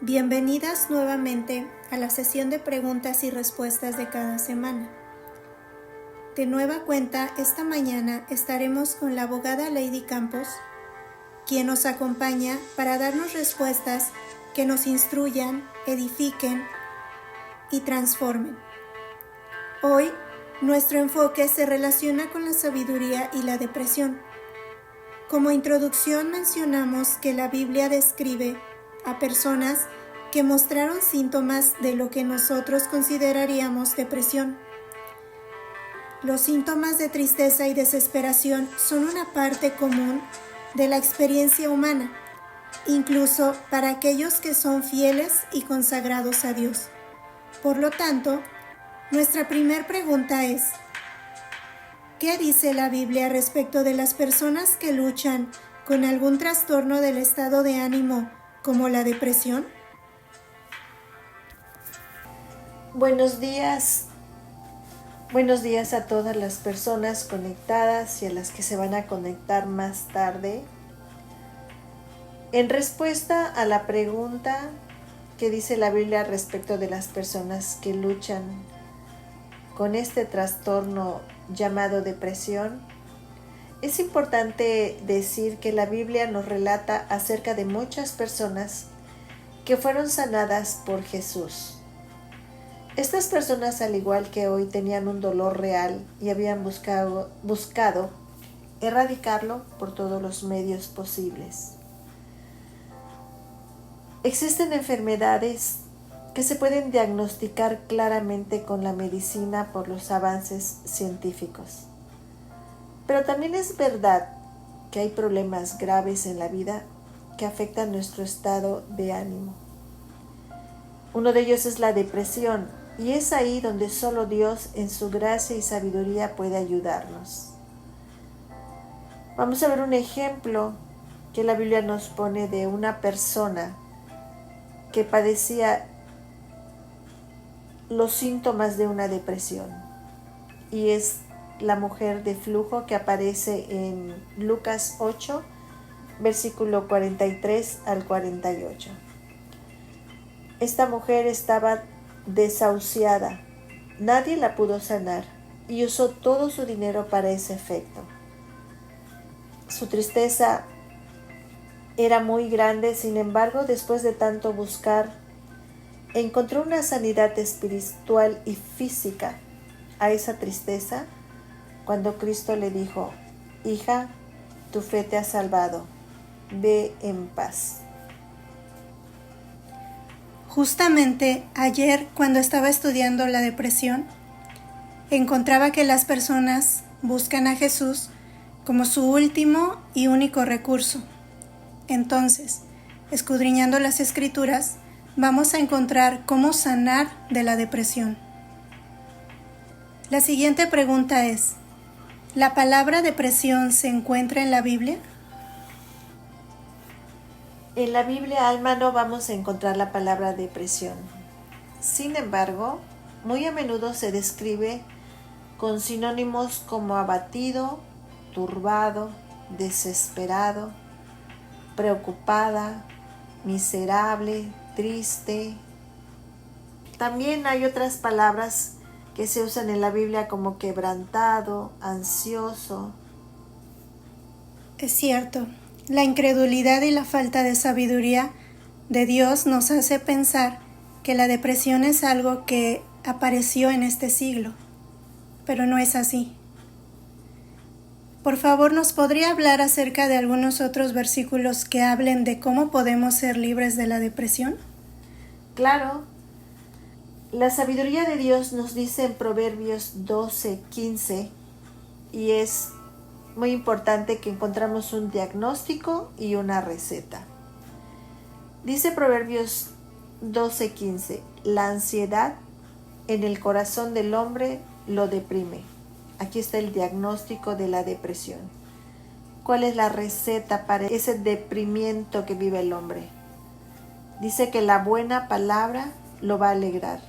Bienvenidas nuevamente a la sesión de preguntas y respuestas de cada semana. De nueva cuenta, esta mañana estaremos con la abogada Lady Campos, quien nos acompaña para darnos respuestas que nos instruyan, edifiquen y transformen. Hoy, nuestro enfoque se relaciona con la sabiduría y la depresión. Como introducción mencionamos que la Biblia describe a personas que mostraron síntomas de lo que nosotros consideraríamos depresión. Los síntomas de tristeza y desesperación son una parte común de la experiencia humana, incluso para aquellos que son fieles y consagrados a Dios. Por lo tanto, nuestra primera pregunta es: ¿qué dice la Biblia respecto de las personas que luchan con algún trastorno del estado de ánimo como la depresión? Buenos días a todas las personas conectadas y a las que se van a conectar más tarde. En respuesta a la pregunta que dice la Biblia respecto de las personas que luchan con este trastorno llamado depresión, es importante decir que la Biblia nos relata acerca de muchas personas que fueron sanadas por Jesús. Estas personas, al igual que hoy, tenían un dolor real y habían buscado erradicarlo por todos los medios posibles. Existen enfermedades que se pueden diagnosticar claramente con la medicina por los avances científicos. Pero también es verdad que hay problemas graves en la vida que afectan nuestro estado de ánimo. Uno de ellos es la depresión, y es ahí donde solo Dios en su gracia y sabiduría puede ayudarnos. Vamos a ver un ejemplo que la Biblia nos pone de una persona que padecía los síntomas de una depresión, y es la mujer de flujo que aparece en Lucas 8, versículo 43 al 48. Esta mujer estaba desahuciada, nadie la pudo sanar y usó todo su dinero para ese efecto. Su tristeza era muy grande, sin embargo, después de tanto buscar, encontró una sanidad espiritual y física a esa tristeza cuando Cristo le dijo: hija, tu fe te ha salvado, ve en paz. Justamente ayer, cuando estaba estudiando la depresión, encontraba que las personas buscan a Jesús como su último y único recurso. Entonces, escudriñando las Escrituras, vamos a encontrar cómo sanar de la depresión. La siguiente pregunta es: ¿la palabra depresión se encuentra en la Biblia? En la Biblia, Alma, no vamos a encontrar la palabra depresión. Sin embargo, muy a menudo se describe con sinónimos como abatido, turbado, desesperado, preocupada, miserable, triste. También hay otras palabras que se usan en la Biblia como quebrantado, ansioso. Es cierto, la incredulidad y la falta de sabiduría de Dios nos hace pensar que la depresión es algo que apareció en este siglo, pero no es así. Por favor, ¿nos podría hablar acerca de algunos otros versículos que hablen de cómo podemos ser libres de la depresión? Claro. La sabiduría de Dios nos dice en Proverbios 12:15, y es muy importante que encontramos un diagnóstico y una receta. Dice Proverbios 12:15, la ansiedad en el corazón del hombre lo deprime. Aquí está el diagnóstico de la depresión. ¿Cuál es la receta para ese deprimiento que vive el hombre? Dice que la buena palabra lo va a alegrar.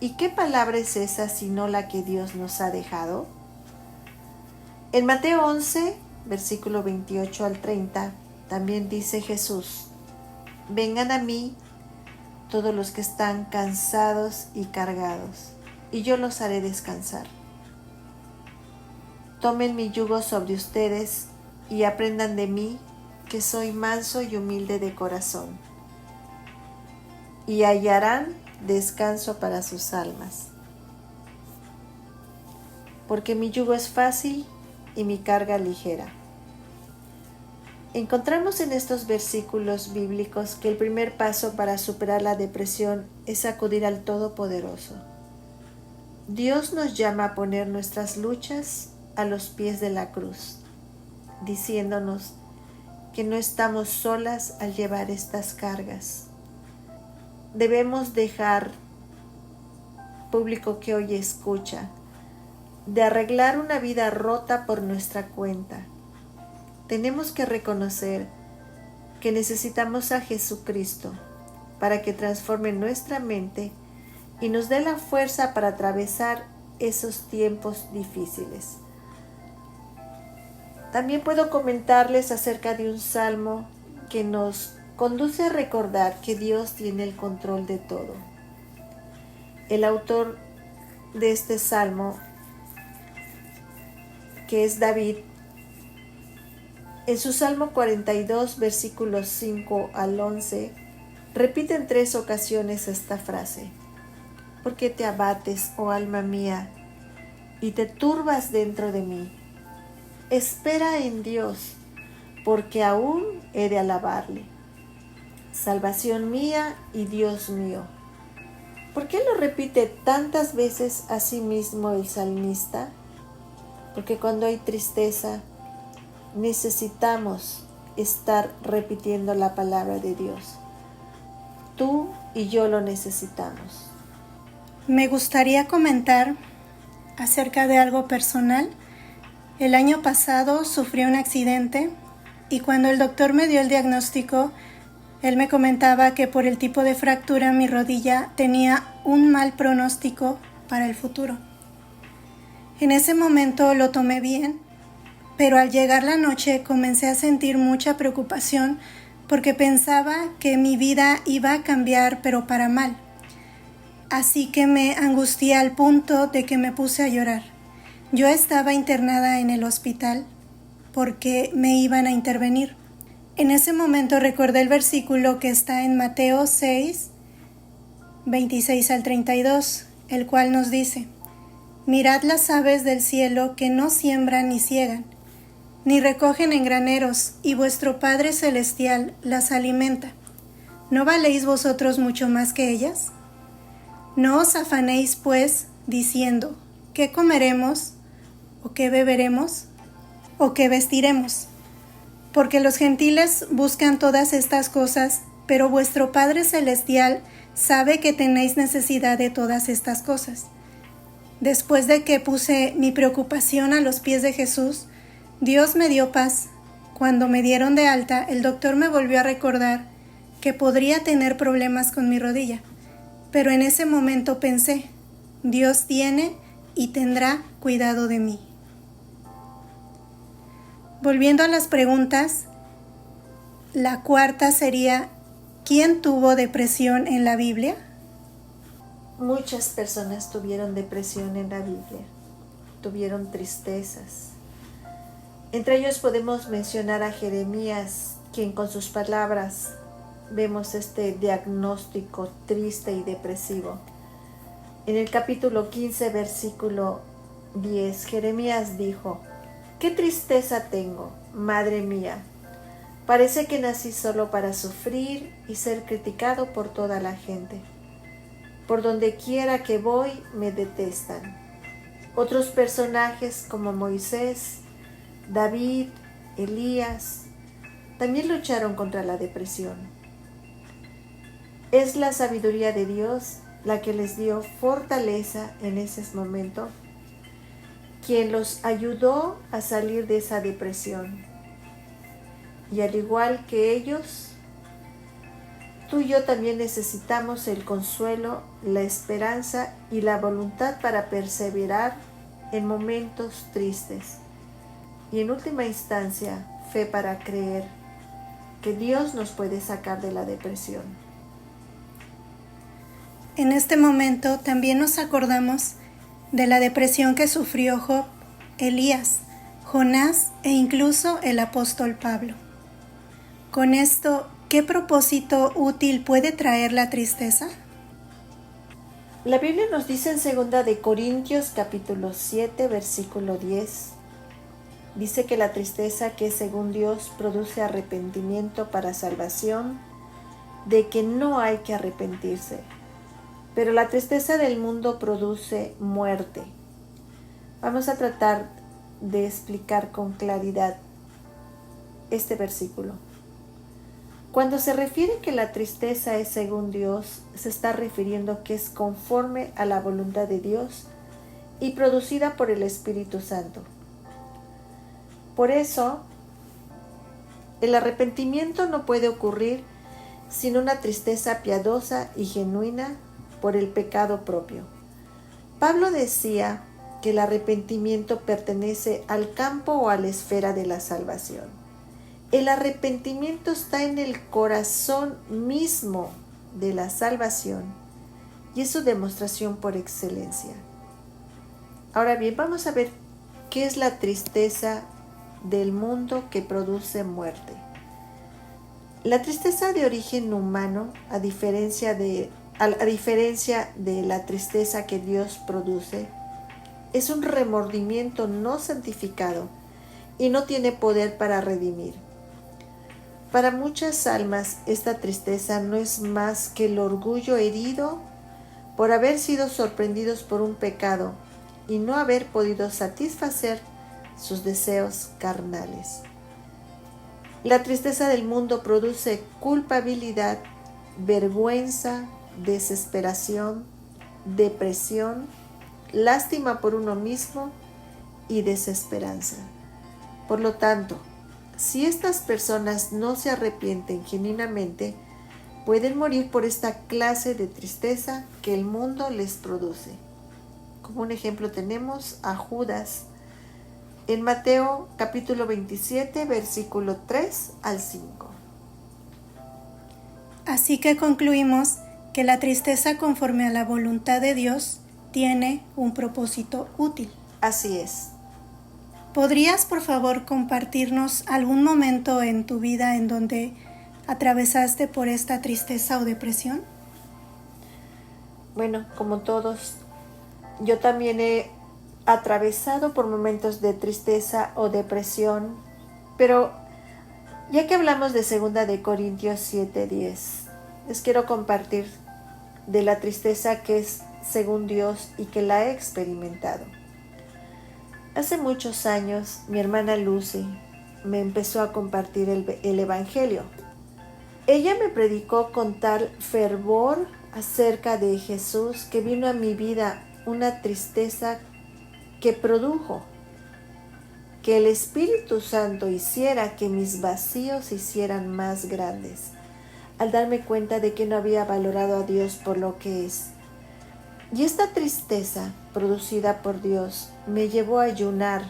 ¿Y qué palabra es esa sino la que Dios nos ha dejado? En Mateo 11, versículo 28 al 30, también dice Jesús: vengan a mí todos los que están cansados y cargados, y yo los haré descansar. Tomen mi yugo sobre ustedes y aprendan de mí, que soy manso y humilde de corazón, y hallarán descanso para sus almas. Porque mi yugo es fácil y mi carga ligera. Encontramos en estos versículos bíblicos que el primer paso para superar la depresión es acudir al Todopoderoso. Dios nos llama a poner nuestras luchas a los pies de la cruz, diciéndonos que no estamos solas al llevar estas cargas. Debemos dejar, público que hoy escucha, de arreglar una vida rota por nuestra cuenta. Tenemos que reconocer que necesitamos a Jesucristo para que transforme nuestra mente y nos dé la fuerza para atravesar esos tiempos difíciles. También puedo comentarles acerca de un salmo que nos conduce a recordar que Dios tiene el control de todo. El autor de este salmo, que es David, en su Salmo 42, versículos 5 al 11, repite en 3 ocasiones esta frase: ¿Por qué te abates, oh alma mía, y te turbas dentro de mí? Espera en Dios, porque aún he de alabarle, salvación mía y Dios mío. ¿Por qué lo repite tantas veces a sí mismo el salmista? Porque cuando hay tristeza, necesitamos estar repitiendo la palabra de Dios. Tú y yo lo necesitamos. Me gustaría comentar acerca de algo personal. El año pasado sufrí un accidente y cuando el doctor me dio el diagnóstico, él me comentaba que por el tipo de fractura en mi rodilla tenía un mal pronóstico para el futuro. En ese momento lo tomé bien, pero al llegar la noche comencé a sentir mucha preocupación porque pensaba que mi vida iba a cambiar, pero para mal. Así que me angustié al punto de que me puse a llorar. Yo estaba internada en el hospital porque me iban a intervenir. En ese momento recordé el versículo que está en Mateo 6, 26 al 32, el cual nos dice: Mirad las aves del cielo que no siembran ni siegan, ni recogen en graneros, y vuestro Padre Celestial las alimenta. ¿No valéis vosotros mucho más que ellas? No os afanéis, pues, diciendo: ¿qué comeremos? ¿O qué beberemos? ¿O qué vestiremos? Porque los gentiles buscan todas estas cosas, pero vuestro Padre Celestial sabe que tenéis necesidad de todas estas cosas. Después de que puse mi preocupación a los pies de Jesús, Dios me dio paz. Cuando me dieron de alta, el doctor me volvió a recordar que podría tener problemas con mi rodilla. Pero en ese momento pensé: Dios tiene y tendrá cuidado de mí. Volviendo a las preguntas, la cuarta sería: ¿quién tuvo depresión en la Biblia? Muchas personas tuvieron depresión en la Biblia, tuvieron tristezas. Entre ellos podemos mencionar a Jeremías, quien con sus palabras vemos este diagnóstico triste y depresivo. En el capítulo 15, versículo 10, Jeremías dijo: «¡Qué tristeza tengo, madre mía! Parece que nací solo para sufrir y ser criticado por toda la gente. Por donde quiera que voy, me detestan». Otros personajes como Moisés, David, Elías, también lucharon contra la depresión. Es la sabiduría de Dios la que les dio fortaleza en ese momento, quien los ayudó a salir de esa depresión. Y al igual que ellos, tú y yo también necesitamos el consuelo, la esperanza y la voluntad para perseverar en momentos tristes. Y en última instancia, fe para creer que Dios nos puede sacar de la depresión. En este momento también nos acordamos de la depresión que sufrió Job, Elías, Jonás e incluso el apóstol Pablo. Con esto, ¿qué propósito útil puede traer la tristeza? La Biblia nos dice en 2 de Corintios capítulo 7 versículo 10, dice que la tristeza que según Dios produce arrepentimiento para salvación, de que no hay que arrepentirse, pero la tristeza del mundo produce muerte. Vamos a tratar de explicar con claridad este versículo. Cuando se refiere que la tristeza es según Dios, se está refiriendo que es conforme a la voluntad de Dios y producida por el Espíritu Santo. Por eso, el arrepentimiento no puede ocurrir sin una tristeza piadosa y genuina por el pecado propio. Pablo decía que el arrepentimiento pertenece al campo o a la esfera de la salvación. El arrepentimiento está en el corazón mismo de la salvación y es su demostración por excelencia. Ahora bien, vamos a ver qué es la tristeza del mundo que produce muerte. La tristeza de origen humano, a diferencia de la tristeza que Dios produce, es un remordimiento no santificado y no tiene poder para redimir. Para muchas almas, esta tristeza no es más que el orgullo herido por haber sido sorprendidos por un pecado y no haber podido satisfacer sus deseos carnales. La tristeza del mundo produce culpabilidad, vergüenza, desesperación, depresión, lástima por uno mismo y desesperanza. Por lo tanto, si estas personas no se arrepienten genuinamente, pueden morir por esta clase de tristeza que el mundo les produce. Como un ejemplo tenemos a Judas en Mateo capítulo 27, versículo 3 al 5. Así que concluimos que la tristeza conforme a la voluntad de Dios tiene un propósito útil. Así es. ¿Podrías, por favor, compartirnos algún momento en tu vida en donde atravesaste por esta tristeza o depresión? Bueno, como todos, yo también he atravesado por momentos de tristeza o depresión, pero ya que hablamos de 2 de Corintios 7:10, les quiero compartir de la tristeza que es según Dios y que la he experimentado. Hace muchos años, mi hermana Lucy me empezó a compartir el Evangelio. Ella me predicó con tal fervor acerca de Jesús que vino a mi vida una tristeza que produjo que el Espíritu Santo hiciera que mis vacíos se hicieran más grandes, al darme cuenta de que no había valorado a Dios por lo que es. Y esta tristeza producida por Dios me llevó a ayunar,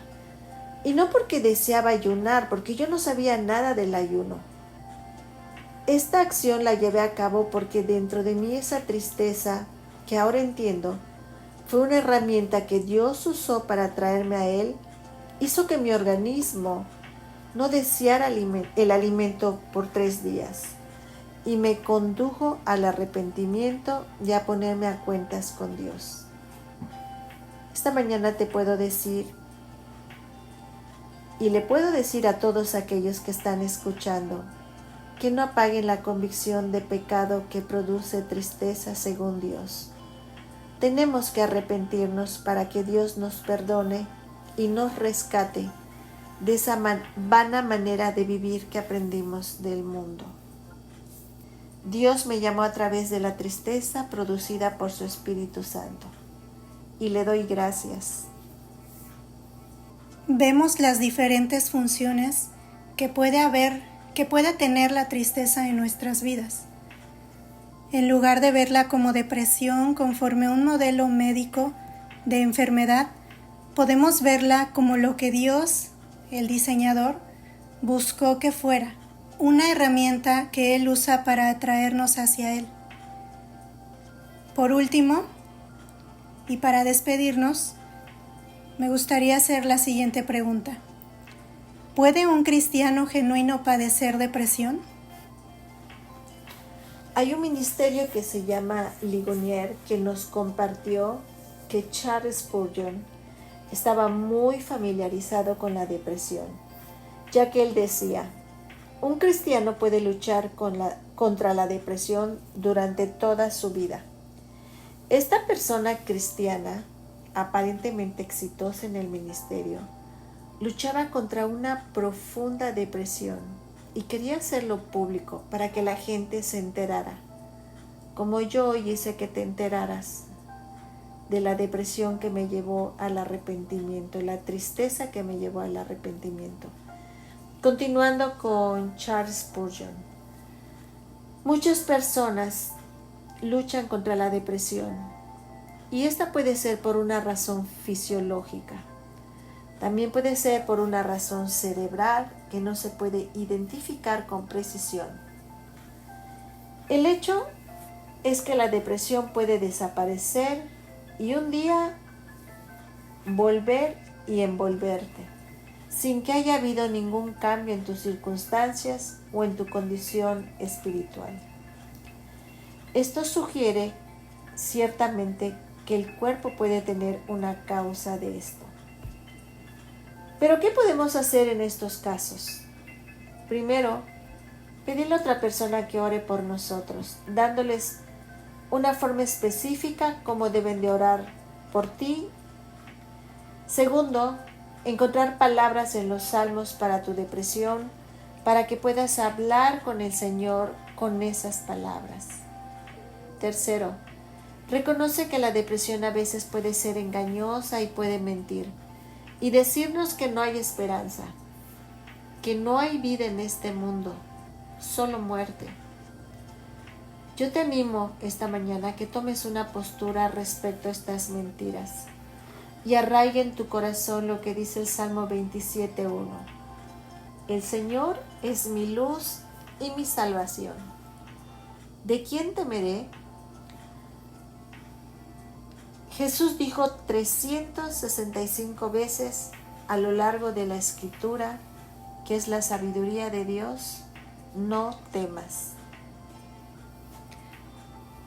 y no porque deseaba ayunar, porque yo no sabía nada del ayuno. Esta acción la llevé a cabo porque dentro de mí esa tristeza, que ahora entiendo, fue una herramienta que Dios usó para traerme a Él, hizo que mi organismo no deseara el alimento por 3 días. Y me condujo al arrepentimiento y a ponerme a cuentas con Dios. Esta mañana te puedo decir, y le puedo decir a todos aquellos que están escuchando, que no apaguen la convicción de pecado que produce tristeza según Dios. Tenemos que arrepentirnos para que Dios nos perdone y nos rescate de esa vana manera de vivir que aprendimos del mundo. Dios me llamó a través de la tristeza producida por su Espíritu Santo, y le doy gracias. Vemos las diferentes funciones que puede tener la tristeza en nuestras vidas. En lugar de verla como depresión conforme a un modelo médico de enfermedad, podemos verla como lo que Dios, el diseñador, buscó que fuera, una herramienta que Él usa para atraernos hacia Él. Por último, y para despedirnos, me gustaría hacer la siguiente pregunta. ¿Puede un cristiano genuino padecer depresión? Hay un ministerio que se llama Ligonier que nos compartió que Charles Spurgeon estaba muy familiarizado con la depresión, ya que él decía, un cristiano puede luchar contra la depresión durante toda su vida. Esta persona cristiana, aparentemente exitosa en el ministerio, luchaba contra una profunda depresión y quería hacerlo público para que la gente se enterara, como yo hoy hice que te enteraras de la depresión que me llevó al arrepentimiento, la tristeza que me llevó al arrepentimiento. Continuando con Charles Spurgeon, muchas personas luchan contra la depresión y esta puede ser por una razón fisiológica. También puede ser por una razón cerebral que no se puede identificar con precisión. El hecho es que la depresión puede desaparecer y un día volver y envolverte, sin que haya habido ningún cambio en tus circunstancias o en tu condición espiritual. Esto sugiere ciertamente que el cuerpo puede tener una causa de esto. Pero ¿qué podemos hacer en estos casos? Primero, pedirle a otra persona que ore por nosotros, dándoles una forma específica cómo deben de orar por ti. Segundo, encontrar palabras en los salmos para tu depresión, para que puedas hablar con el Señor con esas palabras. Tercero, reconoce que la depresión a veces puede ser engañosa y puede mentir y decirnos que no hay esperanza, que no hay vida en este mundo, solo muerte. Yo te animo esta mañana a que tomes una postura respecto a estas mentiras y arraigue en tu corazón lo que dice el Salmo 27:1. El Señor es mi luz y mi salvación. ¿De quién temeré? Jesús dijo 365 veces a lo largo de la Escritura, que es la sabiduría de Dios, no temas.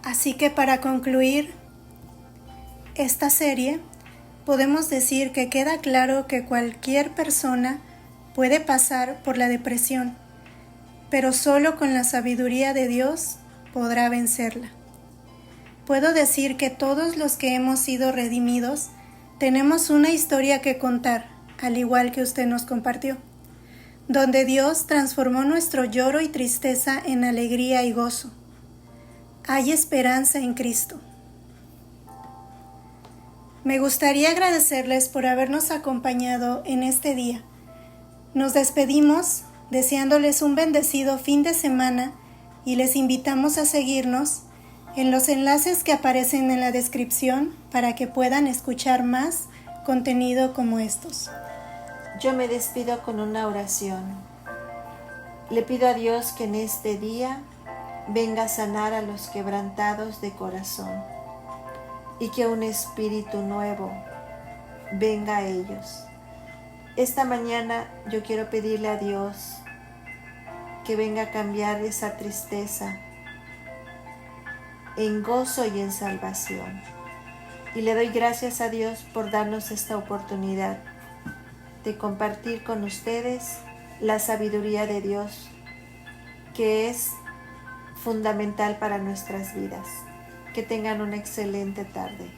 Así que para concluir esta serie, podemos decir que queda claro que cualquier persona puede pasar por la depresión, pero solo con la sabiduría de Dios podrá vencerla. Puedo decir que todos los que hemos sido redimidos tenemos una historia que contar, al igual que usted nos compartió, donde Dios transformó nuestro lloro y tristeza en alegría y gozo. Hay esperanza en Cristo. Me gustaría agradecerles por habernos acompañado en este día. Nos despedimos deseándoles un bendecido fin de semana y les invitamos a seguirnos en los enlaces que aparecen en la descripción para que puedan escuchar más contenido como estos. Yo me despido con una oración. Le pido a Dios que en este día venga a sanar a los quebrantados de corazón y que un espíritu nuevo venga a ellos. Esta mañana yo quiero pedirle a Dios que venga a cambiar esa tristeza en gozo y en salvación. Y le doy gracias a Dios por darnos esta oportunidad de compartir con ustedes la sabiduría de Dios, que es fundamental para nuestras vidas. Que tengan una excelente tarde.